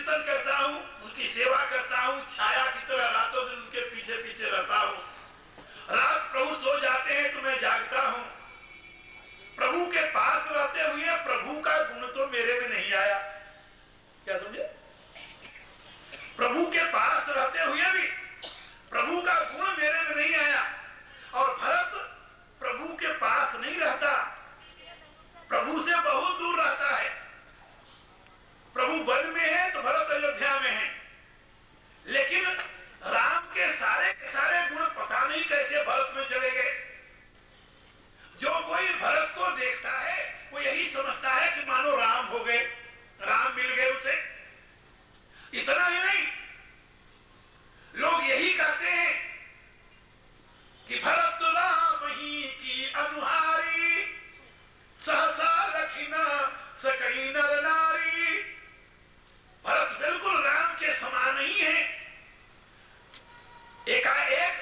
कीर्तन करता हूं, उनकी सेवा करता हूं, छाया की तरह रातों दिन उनके पीछे पीछे रहता हूं। रात प्रभु सो जाते हैं तो मैं जागता हूं। प्रभु के पास रहते हुए प्रभु का गुण तो मेरे में नहीं आया। क्या समझे? प्रभु के पास रहते हुए भी प्रभु का गुण मेरे में नहीं आया। और भरत प्रभु के पास नहीं रहता, प्रभु से बहुत दूर रहता है। प्रभु वन में है तो भरत अयोध्या में है, लेकिन राम के सारे गुण पता नहीं कैसे भरत में चले गए। जो कोई भरत को देखता है वो यही समझता है कि मानो राम हो गए, राम मिल गए उसे। इतना ही नहीं, लोग यही कहते हैं कि भरत राम ही की अनुहारी, सहसा लखिना सकई नर नारी। भरत बिल्कुल राम के समान ही है। एकाएक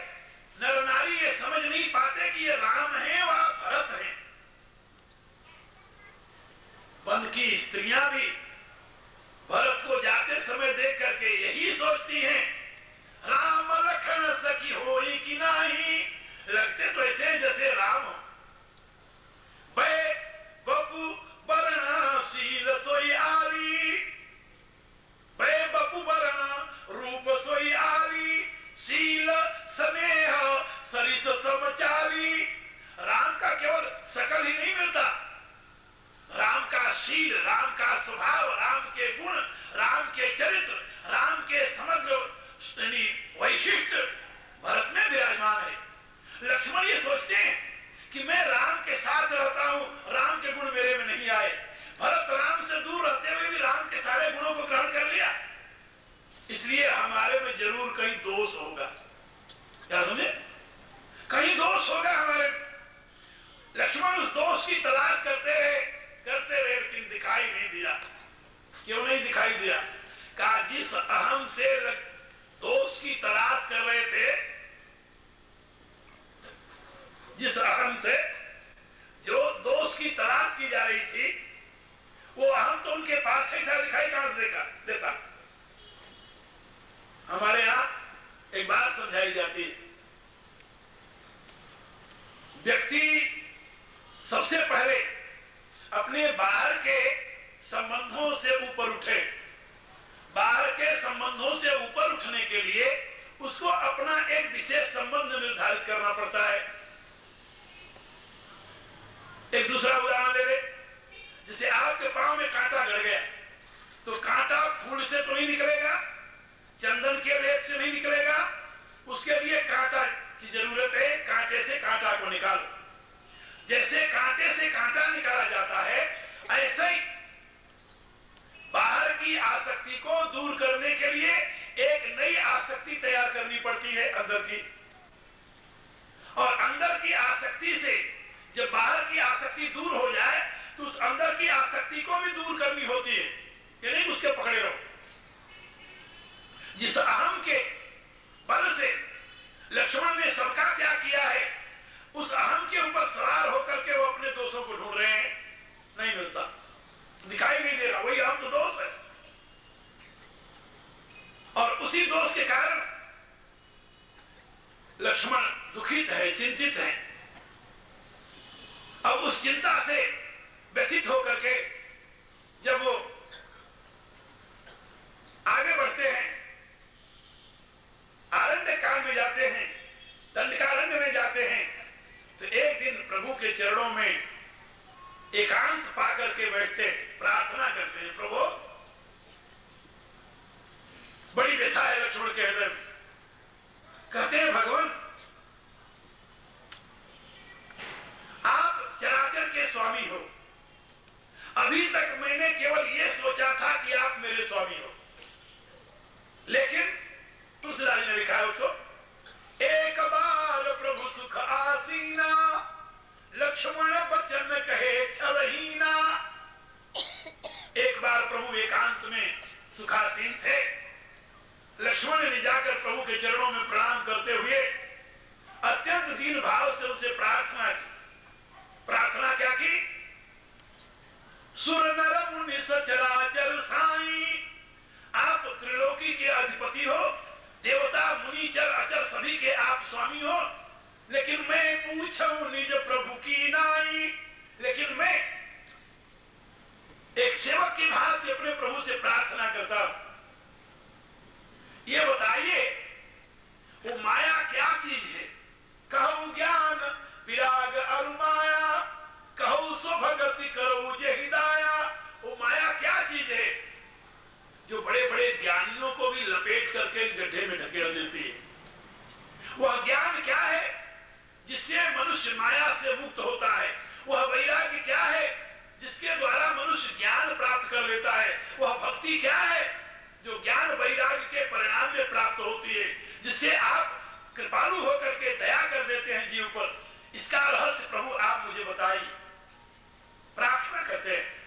नर नारी ये समझ नहीं पाते कि ये राम है व भरत है। वन की स्त्रियां भी भरत को जाते समय देख करके यही सोचती हैं, राम लखन सखी होई कि नहीं। लगते तो ऐसे जैसे राम हो। बपु बरना शील सोई आली, बपु बरना रूप सोई आली, शील स्नेह सरिस समचाली। राम का केवल शकल ही नहीं मिलता, राम का शील, राम का स्वभाव, राम के गुण, राम के चरित्र, राम के समग्र वैशिष्ट भरत में विराजमान है। लक्ष्मण ये सोचते हैं कि मैं राम के साथ रहता हूं, राम के गुण मेरे में नहीं आए। भरत राम से दूर रहते हुए भी राम के सारे गुणों को ग्रहण कर लिया, इसलिए हमारे में जरूर कहीं दोष होगा। क्या समझे? कहीं दोष होगा हमारे। लक्ष्मण उस दोष की तलाश करते रहे, लेकिन दिखाई नहीं दिया। क्यों नहीं दिखाई दिया? कहा जिस अहम से दोष की तलाश कर रहे थे, जिस अहम से जो दोष की तलाश की जा रही थी, वो अहम तो उनके पास ही था, दिखाई कहां से देता। हमारे यहां एक बात समझाई जाती है, व्यक्ति सबसे पहले अपने बाहर के संबंधों से ऊपर उठे। बाहर के संबंधों से ऊपर उठने के लिए उसको अपना एक विशेष संबंध निर्धारित करना पड़ता है। एक दूसरा उदाहरण ले ले, जैसे आपके पांव में कांटा गड़ गया, तो कांटा फूल से तो नहीं निकलेगा, चंदन के लेप से नहीं निकलेगा, उसके लिए कांटा की जरूरत है। कांटे से कांटा को निकालो। जैसे कांटे से कांटा निकाला जाता है, ऐसे ही बाहर की आसक्ति को दूर करने के लिए एक नई आसक्ति तैयार करनी पड़ती है अंदर की। और अंदर की आसक्ति से जब बाहर की आसक्ति दूर हो जाए तो उस अंदर की आसक्ति को भी दूर करनी होती है, कि नहीं उसके पकड़े रहो। जिस अहम के बल से लक्ष्मण ने सबका त्याग किया है, उस अहम के ऊपर सवार होकर के वो अपने दोषों को ढूंढ रहे हैं, नहीं मिलता, दिखाई नहीं दे रहा। वही अहम तो दोष है, और उसी दोष के कारण लक्ष्मण दुखित है, चिंतित है। अब उस चिंता से व्यथित होकर के जब वो आगे बढ़ते हैं, आरण्य काल में जाते हैं, दंडकारण्य में जाते हैं, तो एक दिन प्रभु के चरणों में एकांत पा करके बैठते हैं, प्रार्थना करते हैं। प्रभु, बड़ी व्यथा है लक्ष्मण के हृदय में। कहते हैं भगवान, आप चराचर के स्वामी हो। अभी तक मैंने केवल ये सोचा था कि आप मेरे स्वामी हो, लेकिन तुलसीदास ने लिखा है उसको, एक बार प्रभु सुख आसीना, लक्ष्मण बचन कहे छलहीना। एक बार प्रभु एकांत में सुखासीन थे, लक्ष्मण ने जाकर प्रभु के चरणों में प्रणाम करते हुए अत्यंत दीन भाव से उसे प्रार्थना की। प्रार्थना क्या की? सुर नर मुनि सचराचर साईं, आप पति हो, देवता मुनि चर अचर सभी के आप स्वामी हो, लेकिन मैं पूछूं निज प्रभु की नाई। लेकिन मैं एक सेवक की भांति अपने प्रभु से प्रार्थना करता हूं, ये बताइए वो माया क्या चीज है? कहूं ज्ञान विराग अरु माया, कहूं सो भगति करो जे हिदाया। वो माया क्या चीज है जो बड़े बड़े ज्ञानियों को भी लपेट करके गड्ढे में ढकेल देती है? वह ज्ञान क्या है जिससे मनुष्य माया से मुक्त होता है? वह वैराग्य क्या है जिसके द्वारा मनुष्य ज्ञान प्राप्त कर लेता है? वह भक्ति क्या है जो ज्ञान वैराग्य के परिणाम में प्राप्त होती है, जिससे आप कृपालु होकर के दया कर देते हैं जीव पर? इसका रहस्य प्रभु आप मुझे बताइए। प्रार्थना करते हैं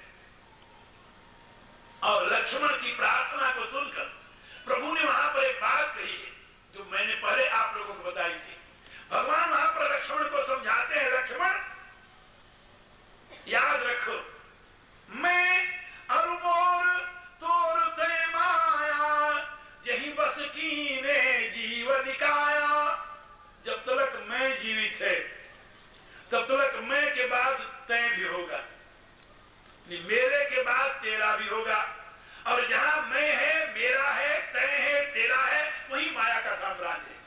और लक्ष्मण की प्रार्थना को सुनकर प्रभु ने वहां पर एक बात कही है जो मैंने पहले आप लोगों को बताई थी। भगवान वहां पर लक्ष्मण को समझाते हैं, लक्ष्मण याद रखो, मैं अरुमोर तोर तय माया, यही बस कीने जीव निकाया। जब तक मैं जीवित है तब तक मैं के बाद तय भी होगा, मेरे के बाद तेरा भी होगा। और जहां मैं है, मेरा है, तय है, तेरा है, वही माया का साम्राज्य है।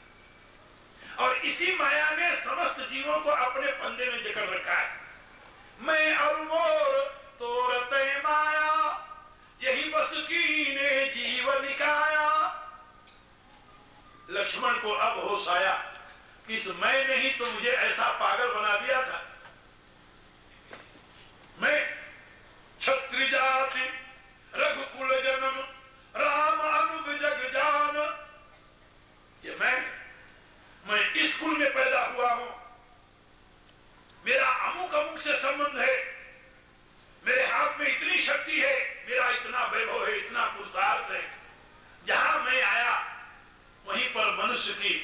और इसी माया ने समस्त जीवों को अपने फंदे में जकड़ रखा है। मैं अरुमोर तोर तय माया, यही बस कीने जीव निकाया। लक्ष्मण को अब होश आया कि इस मैं ने ही तो मुझे ऐसा पागल बना दिया था। मैं क्षत्रिय जाति रघुकुल जन्म राम अनुग जग जान, ये मैं इस कुल में पैदा हुआ हूं, मेरा अमुक अमुक से संबंध है, मेरे हाथ में इतनी शक्ति है, मेरा इतना वैभव है, इतना पुरुषार्थ है। जहां मैं आया वहीं पर मनुष्य की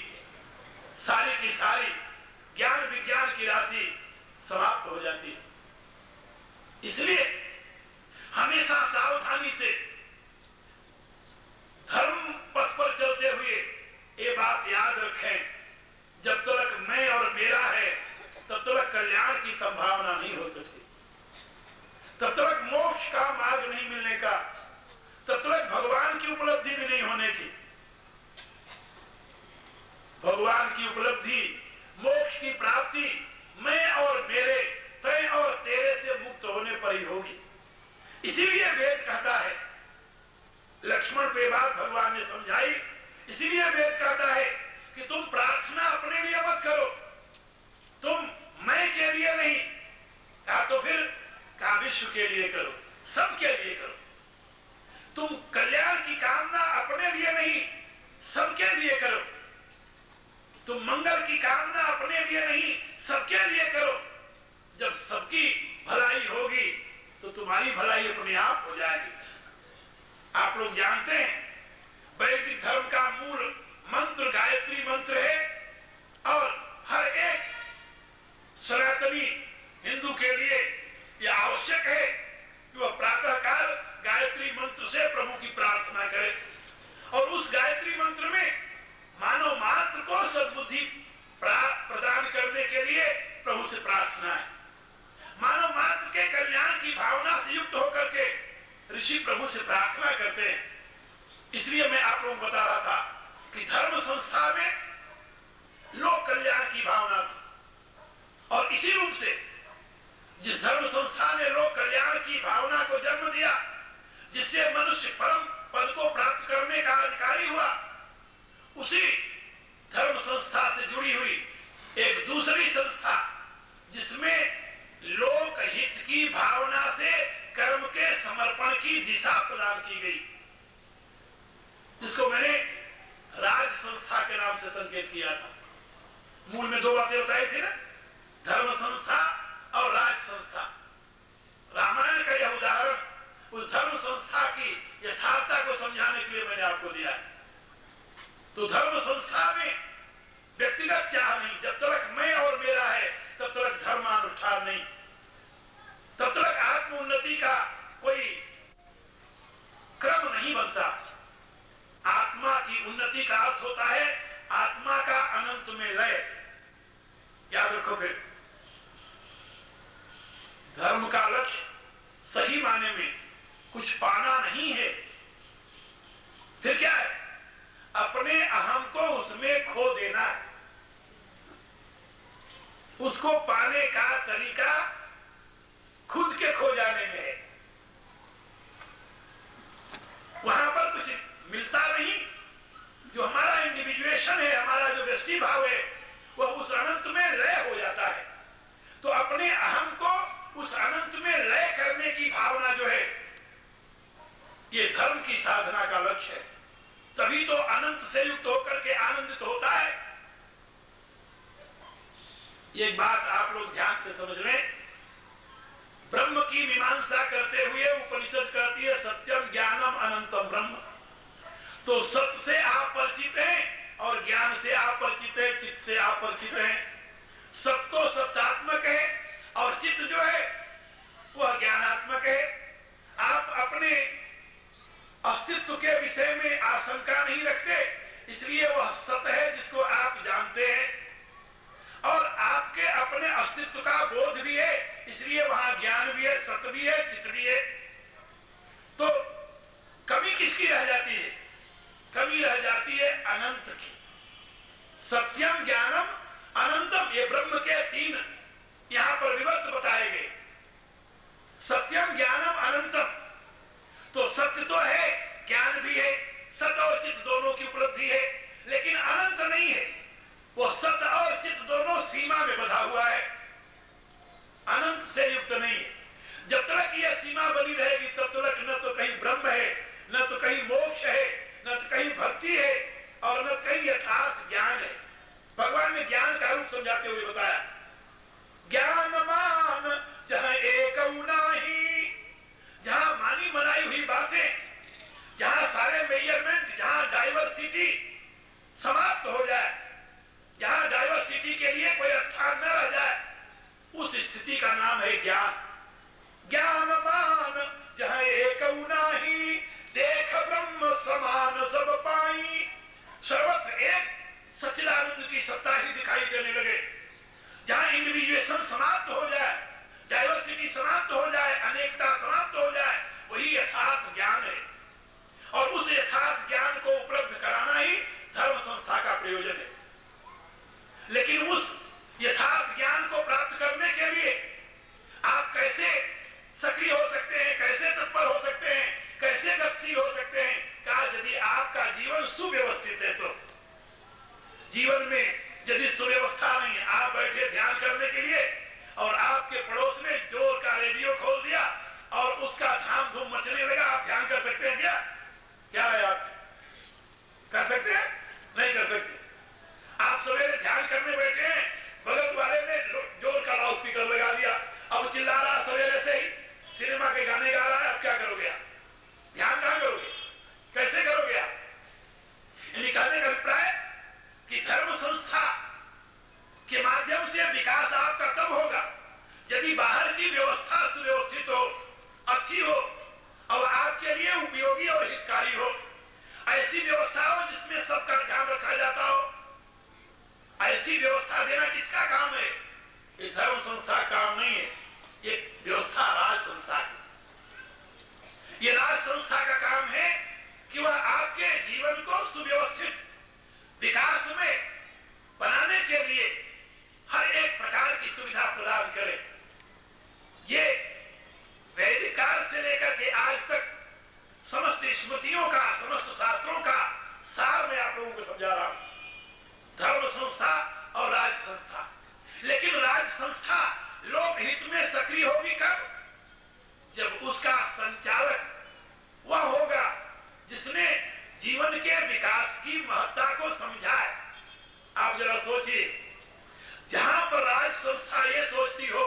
सारी ज्ञान विज्ञान की राशि समाप्त हो जाती है। इसलिए हमेशा सावधानी से धर्म पथ पर चलते हुए ये बात याद रखें, जब तक मैं और मेरा है तब तक कल्याण की संभावना नहीं हो सकती, तब तक मोक्ष का मार्ग नहीं मिलने का, तब तक भगवान की उपलब्धि भी नहीं होने की। भगवान की उपलब्धि, मोक्ष की प्राप्ति मैं और मेरे, तय और तेरे से मुक्त होने पर ही होगी। इसीलिए वेद कहता है, लक्ष्मण को ये बात भगवान ने समझाई, इसीलिए वेद कहता है कि तुम प्रार्थना अपने लिए मत करो, तुम मैं के लिए नहीं, या तो फिर का विश्व के लिए करो, सबके लिए करो। तुम कल्याण की कामना अपने लिए नहीं, सबके लिए करो। तुम मंगल की कामना अपने लिए नहीं, सबके लिए करो। जब सबकी भलाई होगी तो तुम्हारी भलाई अपने आप हो जाएगी। आप लोग जानते हैं वैदिक धर्म का मूल मंत्र गायत्री मंत्र है, और हर एक सनातनी हिंदू के लिए यह आवश्यक है कि वह प्रातः काल गायत्री मंत्र से प्रभु की प्रार्थना करे। और उस गायत्री मंत्र में मानव मात्र को सद्बुद्धि प्रदान करने के लिए प्रभु से प्रार्थना है। मानव मात्र के कल्याण की भावना से युक्त होकर के ऋषि प्रभु से प्रार्थना करते हैं। इसलिए मैं आप लोगों को बता रहा था कि धर्म संस्था में लोक कल्याण की भावना थी, और इसी रूप से जिस धर्म संस्था ने लोक कल्याण की भावना को जन्म दिया, जिससे मनुष्य परम पद को प्राप्त करने का अधिकारी हुआ, उसी धर्म संस्था से जुड़ी हुई एक दूसरी संस्था जिसमें लोक हित की भावना से कर्म के समर्पण की दिशा प्रदान की गई, जिसको मैंने राज संस्था के नाम से संकेत किया था। मूल में दो बातें बताई थी ना, धर्म संस्था और राज संस्था। रामायण का यह उदाहरण उस धर्म संस्था की यथार्थता को समझाने के लिए मैंने आपको दिया है। तो धर्म संस्था में व्यक्तिगत चाह नहीं, जब तक मैं और मेरा है तब तक धर्मानुष्ठान नहीं, तब तक आत्म उन्नति का कोई क्रम नहीं बनता। आत्मा की खो देना है। उसको पाने का तरीका खुद के खो जाने में है। वहां पर कुछ मिलता नहीं। जो हमारा इंडिविजुएशन है, हमारा जो व्यष्टि भाव है, वह उस अनंत में लय हो जाता है। तो अपने अहम को उस अनंत में लय करने की भावना जो है, ये धर्म की साधना का लक्ष्य है। तभी तो अनंत से युक्त होकर के आनंदित होता है। एक बात आप लोग ध्यान से समझ लें। ब्रह्म की मीमांसा करते हुए उपनिषद कहती है सत्यम ज्ञानम अनंतम ब्रह्म। तो सत्य से आप परिचित हैं और ज्ञान से आप परिचित हैं, चित्त से आप परिचित हैं। सत्य तो सत्यात्मक है और चित्त जो है वह ज्ञानात्मक है। आप अपने अस्तित्व के विषय में आशंका नहीं रखते, इसलिए वह सत्य है जिसको आप जानते हैं। और आपके अपने अस्तित्व का बोध भी है, इसलिए वहां ज्ञान भी है, सत्य भी है, चित्त भी है। तो कमी किसकी रह जाती है? कमी रह जाती है अनंत की। सत्यम ज्ञानम अनंतम, ये ब्रह्म के तीन यहां पर विवर्त बताए गए। सत्यम ज्ञानम अनंतम, तो सत्य तो है, ज्ञान भी है, सत्य और चित्त दोनों की उपलब्धि है, लेकिन अनंत नहीं है। वो सत्य और चित्त दोनों सीमा में बंधा हुआ है, अनंत से युक्त नहीं है। जब तक यह सीमा बनी रहेगी तब तक न तो कहीं ब्रह्म है, न तो कहीं मोक्ष है, न तो कहीं भक्ति है और न तो कहीं यथार्थ ज्ञान है। भगवान ने ज्ञान का रूप समझाते हुए बताया, ज्ञानमान जहां एक नाही, जहां मानी मनाई हुई बातें, जहां सारे मेजरमेंट, जहां डाइवर्सिटी समाप्त हो जाए, जहां डाइवर्सिटी के लिए कोई स्थान न रह जाए, उस स्थिति का नाम है ज्ञान। ज्ञानमान जहां एक नाही, देख ब्रह्म समान सब पाई। सर्वत्र एक सच्चिदानंद की सत्ता ही दिखाई देने लगे। जहां इंडिविजुएशन समाप्त हो जाए, डाइवर्सिटी समाप्त हो जाए, अनेकता समाप्त हो जाए, वही यथार्थ ज्ञान है। और उस यथार्थ ज्ञान को उपलब्ध कराना ही धर्म संस्था का प्रयोजन है। लेकिन उस यथार्थ ज्ञान को प्राप्त करने के लिए आप कैसे सक्रिय हो सकते हैं, कैसे तत्पर हो सकते हैं, कैसे गतिशील हो सकते हैं? कहा यदि आपका जीवन सुव्यवस्थित है तो। जीवन में यदि सुव्यवस्था नहीं, आप बैठे ध्यान करने के लिए और आपके पड़ोस ने जोर का रेडियो खोल दिया और उसका धाम धूम मचने लगा, आप ध्यान कर सकते हैं क्या? क्या है, आप कर सकते हैं? नहीं कर सकते। आप सवेरे ध्यान करने बैठे हैं, बगल वाले ने जोर का लाउड स्पीकर लगा दिया, अब चिल्ला रहा सवेरे से ही, सिनेमा के गाने गा रहा है, अब क्या करोगे आप? ध्यान कहां करोगे? कैसे करोगे आप? यानी कहने का अभिप्राय कि धर्म संस्था के माध्यम से विकास आपका तब होगा यदि बाहर की व्यवस्था सुव्यवस्थित हो, अच्छी हो और आपके लिए उपयोगी और हितकारी हो। ऐसी व्यवस्था हो जिसमें सबका ध्यान रखा जाता हो। ऐसी व्यवस्था देना किसका काम है? ये धर्म संस्था काम नहीं है, ये व्यवस्था राज संस्था की। ये राज संस्था का काम है कि वह आपके जीवन को सुव्यवस्थित विकास में बनाने के लिए हर एक प्रकार की सुविधा प्रदान करे। ये वैदिक काल से लेकर के आज तक समस्त स्मृतियों का, समस्त शास्त्रों का सार मैं आप लोगों को समझा रहा हूं। धर्म संस्था और राज संस्था। लेकिन राज संस्था लोकहित में सक्रिय होगी कब? जब उसका संचालक वह होगा जिसने जीवन के विकास की महत्ता को समझा है। आप जरा सोचिए, जहां पर राज संस्था ये सोचती हो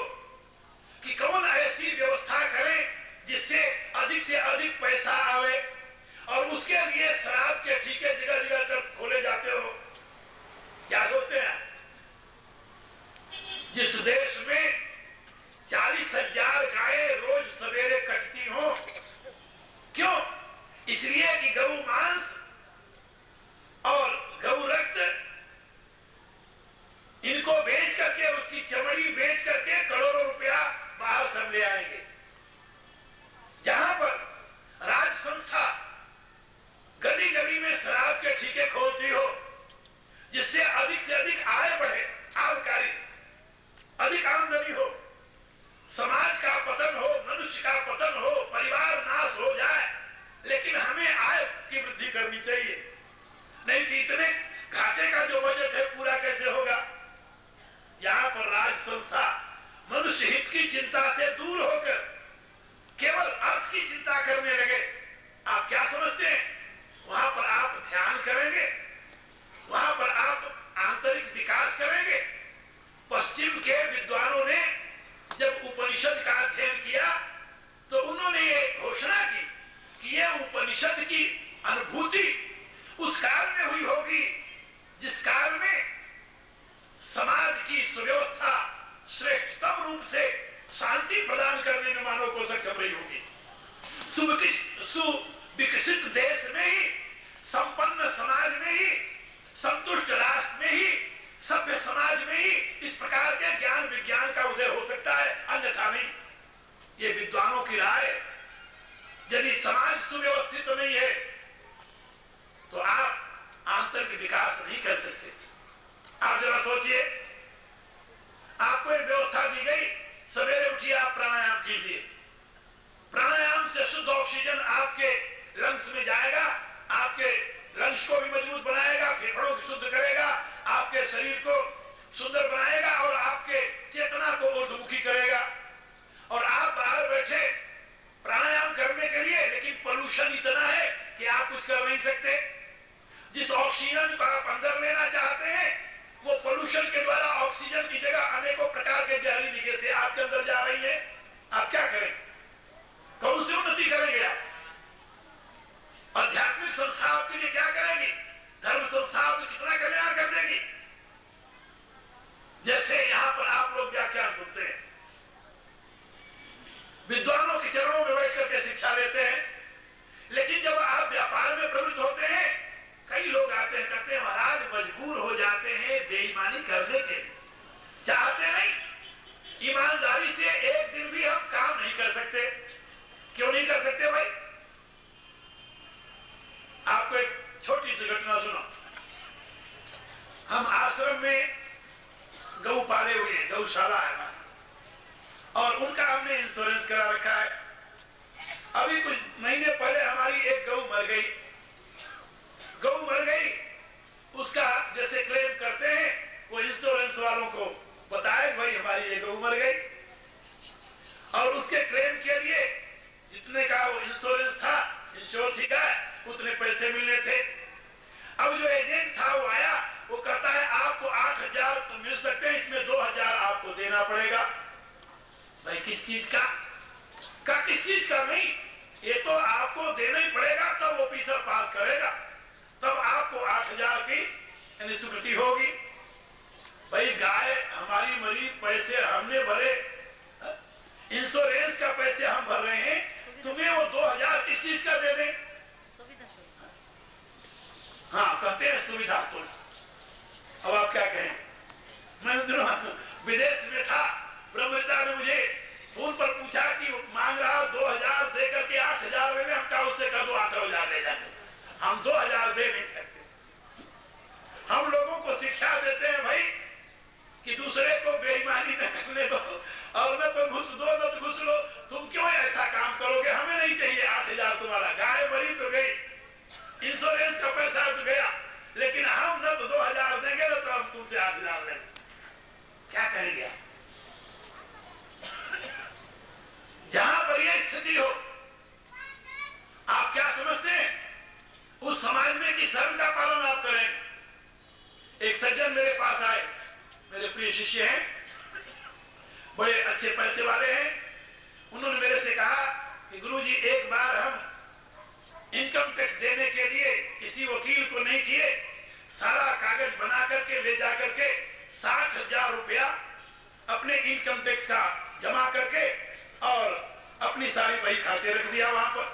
कि कौन ऐसी व्यवस्था करे जिससे अधिक से अधिक पैसा आवे और उसके लिए शराब के ठेके जगह जगह तक खोले जाते हो, क्या सोचते हैं? जिस देश में 40,000 गायें रोज सवेरे कटती हो, क्यों? इसलिए कि गऊ मांस और गऊ रक्त इनको बेच करके, उसकी चमड़ी बेच करके करोड़ों रुपया बाहर से ले आएंगे। जहां पर राज संस्था गली करनी चाहिए, नहीं कि इतने घाटे का जो बजट है पूरा कैसे होगा। यहाँ पर राज संस्था मनुष्य हित की चिंता से दूर होकर केवल अर्थ की चिंता करने लगे। आप क्या समझते हैं, वहां पर आप ध्यान करेंगे, वहां पर आप आंतरिक विकास करेंगे। पश्चिम के विद्वानों ने जब उपनिषद का अध्ययन किया तो उन्होंने ये घोषणा की कि ये उपनिषद की अनुभूति उस काल में हुई होगी जिस काल में समाज की सुव्यवस्था श्रेष्ठतम रूप से शांति प्रदान करने में मानव को सक्षम रही होगी। सुविकसित देश में ही, संपन्न समाज में ही, संतुष्ट राष्ट्र में ही, सभ्य समाज में ही इस प्रकार के ज्ञान विज्ञान का उदय हो सकता है, अन्यथा नहीं। ये विद्वानों की राय। यदि समाज सुव्यवस्थित नहीं है तो आप आंतरिक विकास नहीं कर सकते। आप जरा सोचिए, आपको एक व्यवस्था दी गई, सवेरे उठिए आप प्राणायाम कीजिए, प्राणायाम से शुद्ध ऑक्सीजन आपके लंग्स में जाएगा, आपके लंग्स को भी मजबूत बनाएगा, फेफड़ों को शुद्ध करेगा, आपके शरीर को सुंदर बनाएगा और आपके चेतना को ऊर्ध्वमुखी करेगा। और आप बाहर बैठे प्राणायाम करने के लिए, लेकिन पोल्यूशन इतना है कि आप कुछ कर नहीं सकते। जिस ऑक्सीजन को आप अंदर लेना चाहते हैं वो पोल्यूशन के द्वारा ऑक्सीजन की जगह अनेकों प्रकार के जहरीली गैसें आपके अंदर जा रही है। आप क्या करें, कौन सी उन्नति करेंगे आप? आध्यात्मिक संस्था आपके लिए क्या करेगी? धर्म संस्था आपको कितना कल्याण कर देगी? जैसे यहां पर आप लोग व्याख्यान सुनते हैं, विद्वानों के चरणों में बैठ करके शिक्षा लेते हैं, लेकिन जब आप व्यापार में प्रवृत्त होते हैं, कई लोग आते हैं, कहते हैं महाराज मजबूर हो जाते हैं बेईमानी करने के लिए, चाहते नहीं, ईमानदारी से एक दिन भी हम काम नहीं कर सकते। क्यों नहीं कर सकते भाई? आपको एक छोटी सी घटना सुनो। हम आश्रम में गौ पाले हुए हैं, गौशाला है हमारा, और उनका हमने इंश्योरेंस करा रखा है। अभी कुछ महीने पहले हमारी एक गौ मर गई। गौ मर गई, उसका जैसे क्लेम करते हैं वो इंश्योरेंस वालों को बताए भाई हमारी ये गौ मर गई, और उसके क्लेम के लिए जितने का वो इंश्योरेंस था, इंश्योर थी का उतने पैसे मिलने थे। अब जो एजेंट था वो आया, वो कहता है आपको 8,000 तो मिल सकते हैं, इसमें 2,000 आपको देना पड़ेगा। भाई किस चीज का किस चीज का? नहीं, ये तो आपको देना ही पड़ेगा, तब ऑफिसर पास करेगा, तब आपको 8,000 की यानी स्वीकृति होगी। भाई गाय हमारी मरी, पैसे हमने भरे, इंश्योरेंस का पैसे हम भर रहे हैं, तुम्हें वो 2,000 किस चीज का दे दें? हाँ, कहते हैं सुविधा शुल्क। अब आप क्या कहें? मैं विदेश में था, ब्रह्मरिता ने मुझे फोन पर पूछा कि मांग रहा 2,000 दे करके 8,000 में, हम कहा उससे कह दो 8,000 ले जाते, हम 2,000 दे नहीं सकते। हम लोगों को शिक्षा देते हैं भाई कि दूसरे को बेईमानी न करने दो, और न तो घुस दो न तो घुस लो। तुम क्यों ऐसा काम करोगे? हमें नहीं चाहिए 8,000 तुम्हारा, गाय मरी तो गई, इंश्योरेंस का पैसा तो गया, लेकिन हम न तो 2,000 देंगे न तो हम तुमसे 8,000 लेंगे। क्या कहेंगे? जहां पर यह स्थिति हो, आप क्या समझते हैं उस समाज में किस धर्म का पालन आप करेंगे? एक सज्जन मेरे पास आए, मेरे प्रिय शिष्य हैं, बड़े अच्छे पैसे वाले हैं। उन्होंने मेरे से कहा कि गुरुजी एक बार हम इनकम टैक्स देने के लिए किसी वकील को नहीं किए, सारा कागज बना करके ले जा करके 60,000 रुपया अपने इनकम टैक्स का जमा करके और अपनी सारी बही खाते रख दिया वहां पर।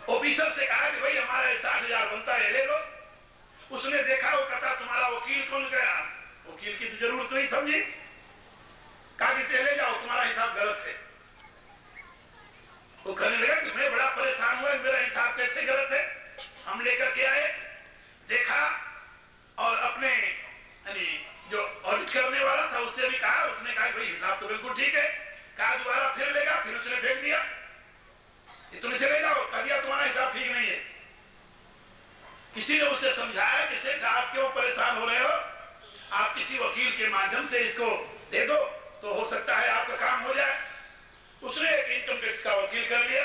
ऑफिसर से कहा कि भाई हमारा 60,000 बनता है, ले लो। उसने देखा, वो कहता तुम्हारा वकील कौन गया? वकील की तो जरूरत नहीं समझी, कागज से ले जाओ, तुम्हारा हिसाब गलत है। वो कहने लगा कि मैं बड़ा परेशान हुआ, मेरा हिसाब कैसे गलत है? हम लेकर के आए, देखा, और अपने यानी जो ऑडिट करने वाला था उससे भी कहा, उसने कहा भाई हिसाब तो बिल्कुल ठीक है। कहा दोबारा फिर लेगा, फिर उसने फेंक दिया, इतने से ले जाओ, कह दिया तुम्हारा हिसाब ठीक नहीं है। किसी ने उसे समझाया कि सेठ आप क्यों परेशान हो रहे हो, आप किसी वकील के माध्यम से इसको दे दो तो हो सकता है आपका काम हो जाए। उसने एक इनकम टैक्स का वकील कर लिया।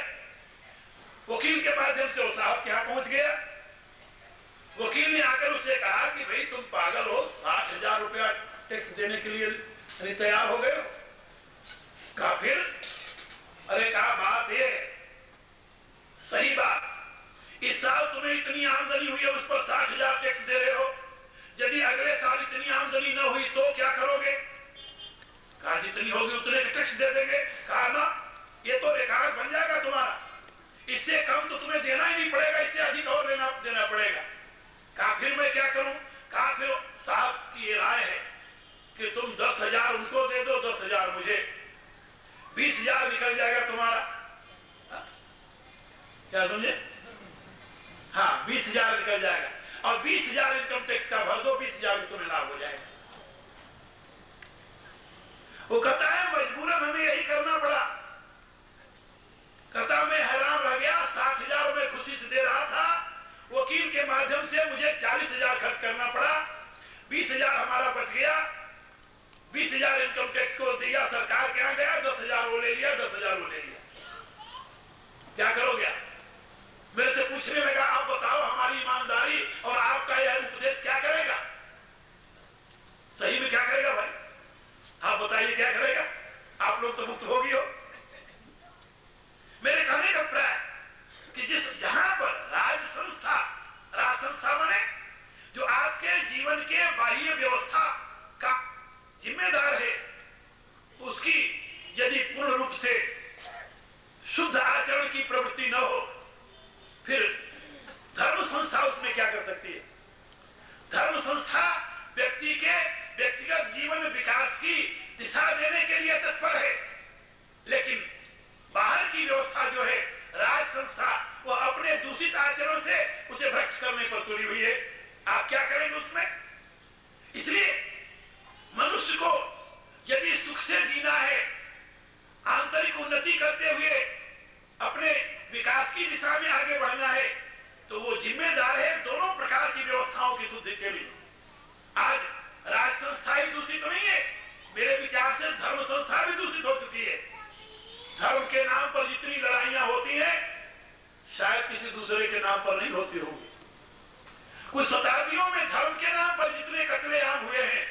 वकील के माध्यम से वो साहब के यहाँ पहुंच गया। वकील ने आकर उससे कहा कि भाई तुम पागल हो, 60,000 रुपया टैक्स देने के लिए तैयार हो गए हो? कहा फिर? अरे कहा बात ये सही बात, इस साल तुम्हें इतनी आमदनी हुई है उस पर 60,000 टैक्स दे रहे हो, यदि अगले साल इतनी आमदनी न हुई तो क्या करोगे? कहा जितनी होगी उतने का टैक्स दे देंगे। कहा ना, ये तो रिकॉर्ड बन जाएगा तुम्हारा, इससे कम तो तुम्हें देना ही नहीं पड़ेगा, इससे अधिक और देना पड़ेगा। कहा फिर मैं क्या करूं? कहा फिर साहब की ये राय है कि तुम 10,000 उनको दे दो, 10,000 मुझे, 20,000 निकल जाएगा तुम्हारा। क्या समझे? हाँ 20,000 निकल जाएगा और 20,000 इनकम टैक्स का भर दो, 20,000 में तुम्हें लाभ हो जाएगा। वो कहता है मजबूरन हमें यही करना पड़ा। कहता मैं हैरान रह गया, 60,000 में खुशी से दे रहा था, वकील के माध्यम से मुझे 40,000 खर्च करना पड़ा, 20,000 हमारा बच गया। 20,000 इनकम टैक्स को दिया, सरकार के यहाँ गया, 10,000 वो ले लिया, 10,000 वो ले लिया। क्या करोगे? मेरे से पूछने लगा आप बताओ हमारी ईमानदारी और आपका यह उपदेश क्या करेगा? सही में क्या करेगा भाई? आप बताइए क्या करेगा? आप लोग तो मुक्त भोगी हो। मेरे कहने का प्राय कि जहां पर राज संस्था माने जो आपके जीवन के बाह्य व्यवस्था का जिम्मेदार है, उसकी यदि पूर्ण रूप से शुद्ध आचरण की प्रवृत्ति न हो, फिर धर्म संस्था उसमें क्या कर सकती है? धर्म संस्था व्यक्ति के व्यक्तिगत जीवन विकास की दिशा देने के लिए तत्पर है, लेकिन बाहर की व्यवस्था जो है राज संस्था, वो अपने दूषित आचरण से उसे भ्रष्ट करने पर तुली हुई है। आप क्या करेंगे उसमें? इसलिए मनुष्य को यदि सुख से जीना है, आंतरिक उन्नति करते हुए अपने विकास की दिशा में आगे बढ़ना है, तो वो जिम्मेदार है दोनों प्रकार की व्यवस्थाओं की शुद्धि के लिए। आज राज संस्था ही दूषित नहीं है, मेरे विचार से धर्म संस्था भी दूषित हो चुकी है। धर्म के नाम पर जितनी लड़ाइयां होती हैं, शायद किसी दूसरे के नाम पर नहीं होती होंगी। कुछ शताब्दियों में धर्म के नाम पर जितने कत्लेआम हुए हैं,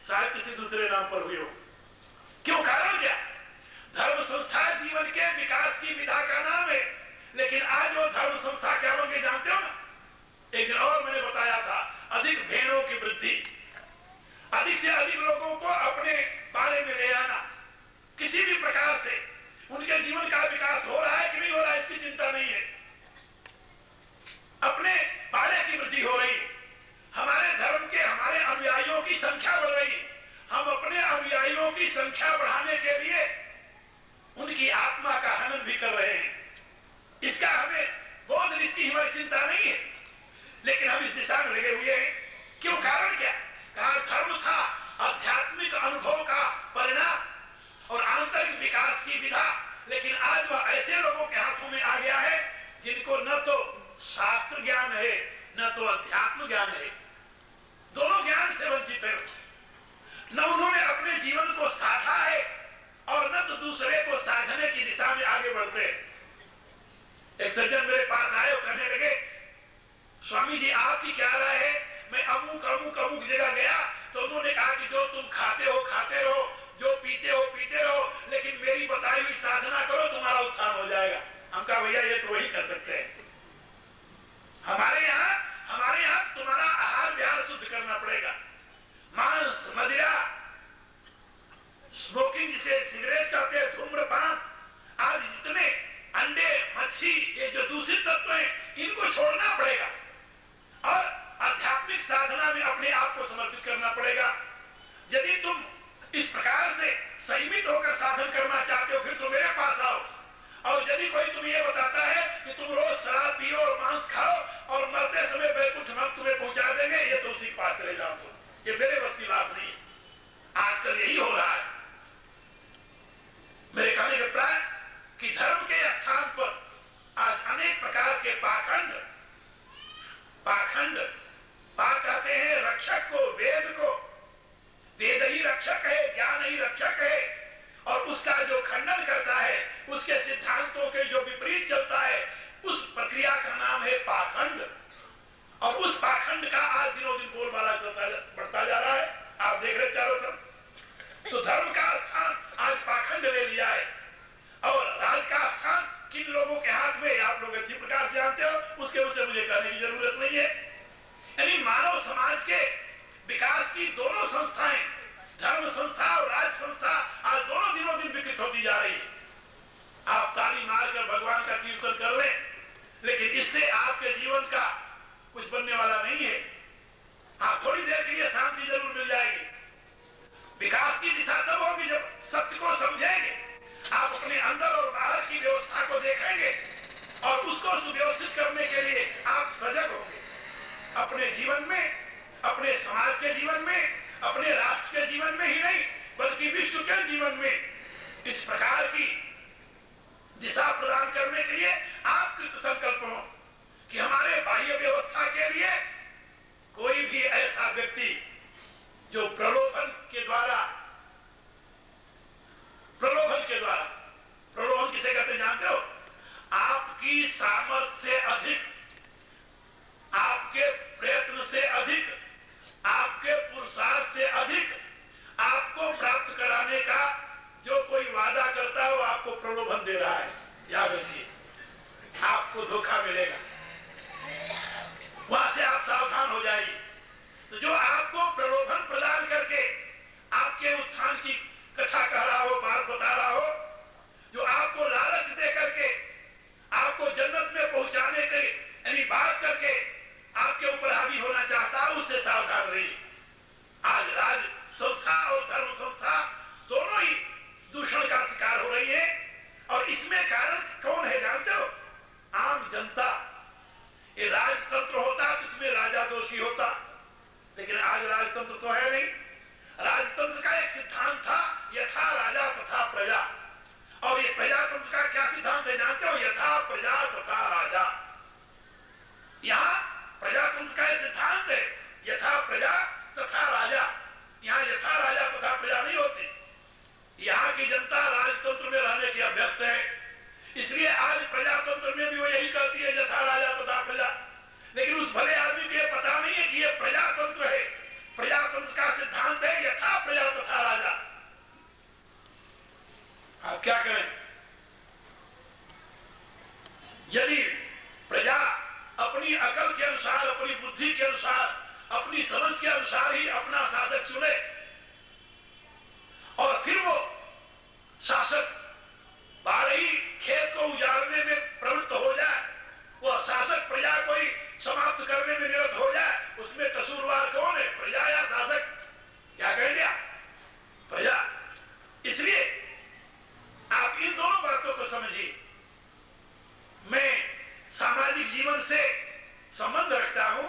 शायद किसी दूसरे नाम पर हुए हो। क्यों? कारण क्या? धर्म संस्था जीवन के विकास की विधा का नाम है, लेकिन आज वो धर्म संस्था क्या बन गई जानते हो ना? एक दिन और मैंने बताया था, अधिक भेड़ों की वृद्धि, अधिक से अधिक लोगों को अपने पाले में ले आना, किसी भी प्रकार से उनके जीवन का विकास हो रहा है कि नहीं हो रहा है इसकी चिंता नहीं है, अपने पाले की वृद्धि हो रही। हमारे धर्म के हमारे अनुयायियों की संख्या बढ़ रही, हम अपने अनुयायियों की संख्या बढ़ाने के लिए उनकी आत्मा का हनन भी कर रहे हैं। इसका हमें बोध, इसकी हमारी चिंता नहीं है, लेकिन हम इस दिशा में लगे हुए हैं। क्यों? कारण क्या? कहा धर्म था आध्यात्मिक अनुभव का परिणाम और आंतरिक विकास की विधा, लेकिन आज वह ऐसे लोगों के हाथों में आ गया है जिनको न तो शास्त्र ज्ञान है न तो अध्यात्म ज्ञान है, दोनों ज्ञान से वंचित है। न उन्होंने अपने जीवन को साधा है और न तो दूसरे को साधने की दिशा में आगे बढ़ते हैं। एक सज्जन मेरे पास आए और कहने लगे, स्वामी जी आपकी क्या राय है? मैं अमुक अमुक अमुक जगह गया तो उन्होंने कहा कि जो तुम खाते हो खाते रहो, जो पीते हो पीते रहो, लेकिन मेरी बताई हुई साधना करो, तुम्हारा उत्थान हो जाएगा। हम कहा भैया ये तो वही कर सकते हैं, हमारे यहाँ तुम्हारा आहार विहार शुद्ध करना पड़ेगा। मांस, मदिरा, स्मोकिंग जिसे सिगरेट कहते हैं, धूम्रपान आदि जितने अंडे, मच्छी, ये जो दूषित तत्व हैं, इनको छोड़ना पड़ेगा और आध्यात्मिक साधना में अपने आप को समर्पित करना पड़ेगा। यदि तुम इस प्रकार से संयमित होकर साधन करना चाहते हो, फिर तुम मेरे पास आओ। और यदि कोई तुम्हें यह बताता है कि तुम रोज शराब पियो और मांस खाओ और मरते समय बैकुंठ हम तुम्हें पहुंचा देंगे, ये तो उसी के पास चले जाओ तुम, ये मेरे बस की बात नहीं है। आजकल यही हो रहा है। मेरे कहने का प्राय कि धर्म के स्थान पर आज अनेक प्रकार के पाखंड को, वेद ही रक्षक है, ज्ञान ही रक्षक है, और उसका जो खंडन करता है, उसके सिद्धांतों के जो विपरीत चलता है, उस प्रक्रिया का नाम है पाखंड। और उस पाखंड का आज दिनों दिन बोलबाला बढ़ता जा रहा है, आप देख रहे चारों तरफ। तो धर्म का स्थान आज पाखंड ले लिया है, और राज का स्थान किन लोगों के हाथ में, आप लोग अच्छी प्रकार से जानते हो, उसके विषय मुझे कहने की जरूरत नहीं है। यानी मानव समाज के विकास की दोनों संस्थाएं, धर्म संस्था और राज संस्था, आज दोनों दिनों दिन विकृत होती जा रही है। आप ताली मारकर भगवान का कीर्तन कर लें, लेकिन इससे आपके जीवन का कुछ बनने वाला नहीं है। हाँ, थोड़ी देर के लिए शांति जरूर मिल जाएगी। विकास की दिशा तब होगी जब सत्य को समझेंगे, आप अपने अंदर और बाहर की व्यवस्था को देखेंगे, और उसको सुव्यवस्थित करने के लिए आप सजग होंगे। अपने जीवन में, अपने समाज के जीवन में, अपने राष्ट्र के जीवन में ही नहीं, बल्कि विश्व के जीवन में इस प्रकार की दिशा प्रदान करने के लिए आप कृत संकल्प हो कि हमारे बाह्य व्यवस्था के लिए कोई भी ऐसा व्यक्ति जो प्रलोभन किसे कहते जानते हो? आपकी सामर्थ्य से अधिक, आपके प्रयत्न से अधिक, आपके पुरुषार्थ से अधिक आपको प्राप्त कराने का जो कोई वादा करता है, वो आपको प्रलोभन दे रहा है। याद रखिए, आपको धोखा मिलेगा, वहां से आप सावधान हो जाइए। तो जो आपको प्रलोभन प्रदान करके आपके उत्थान की कथा कह रहा हो, बात बता रहा हो, जो आपको लालच दे करके आपको जन्नत में पहुंचाने के यानी बात करके आपके ऊपर हावी होना चाहता है, उससे सावधान रहिए। आज राज संस्था और धर्म संस्था दोनों ही दूषण का शिकार हो रही है, और इसमें कारण कौन है जानते हो? आम जनता। ये राजतंत्र होता तो इसमें राजा दोषी होता, लेकिन आज राजतंत्र तो है नहीं। राजतंत्र का एक सिद्धांत था, यथा राजा तथा प्रजा, और ये प्रजातंत्र का क्या सिद्धांत है जानते हो? यथा प्रजा तथा राजा। यहाँ प्रजातंत्र का सिद्धांत है यथा प्रजा तथा राजा। यहाँ यथा राजा तथा प्रजा नहीं होती। यहाँ की जनता राजतंत्र में रहने की अभ्यस्त है, इसलिए आज प्रजातंत्र में भी वो यही कहती है यथा राजा तथा प्रजा। लेकिन उस भले आदमी को ये पता नहीं है कि ये प्रजातंत्र है। प्रजातंत्र का सिद्धांत है यथा प्रजा तथा राजा। आप क्या करें? यदि प्रजा अपनी अकल के अनुसार, अपनी बुद्धि के अनुसार, अपनी समझ के अनुसार ही अपना शासक चुने, और फिर वो शासक बाहर ही खेत को उजाड़ने में प्रवृत्त हो जाए, वो शासक प्रजा को ही समाप्त करने में निरत हो जाए, उसमें कसूरवार कौन है? प्रजा या शासक? क्या कह दिया? प्रजा। इसलिए आप इन दोनों बातों को समझिए। मैं सामाजिक जीवन से संबंध रखता हूं,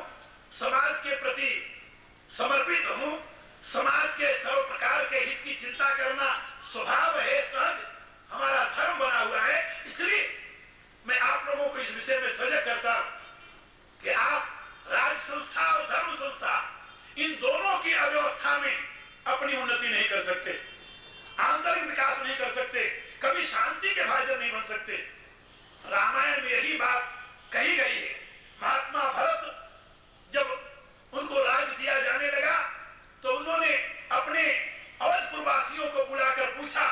समाज के प्रति समर्पित हूं, समाज के सर्व प्रकार के हित की चिंता करना स्वभाव है, सहज हमारा धर्म बना हुआ है। इसलिए मैं आप लोगों को इस विषय में सजग करता हूं कि आप राज संस्था और धर्म संस्था, इन दोनों की अव्यवस्था में अपनी उन्नति नहीं कर सकते, आंतरिक विकास नहीं कर सकते, कभी शांति के भाजन नहीं बन सकते। रामायण में यही बात कही गई है। महात्मा भरत जब उनको राज दिया जाने लगा, तो उन्होंने अपने अवधपुरवासियों को बुलाकर पूछा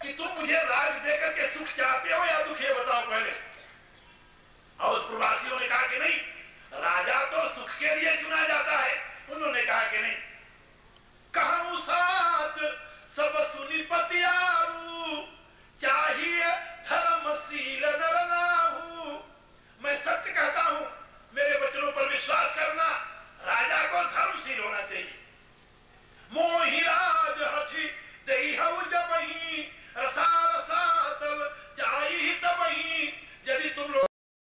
कि तुम मुझे राज देकर के सुख चाहते हो या दुख, ये बताओ पहले। अवधपुरवासियों ने कहा कि नहीं, राजा तो सुख के लिए चुना जाता है। उन्होंने कहा कि नहीं, कहूं साच सब सुनी पतियाऊ, चाहिए धर्मशील नर नाहू। मैं सत्य कहता हूं, मेरे वचनों पर विश्वास करना। राजा को धर्मशील होना चाहिए। मोहि राज हठी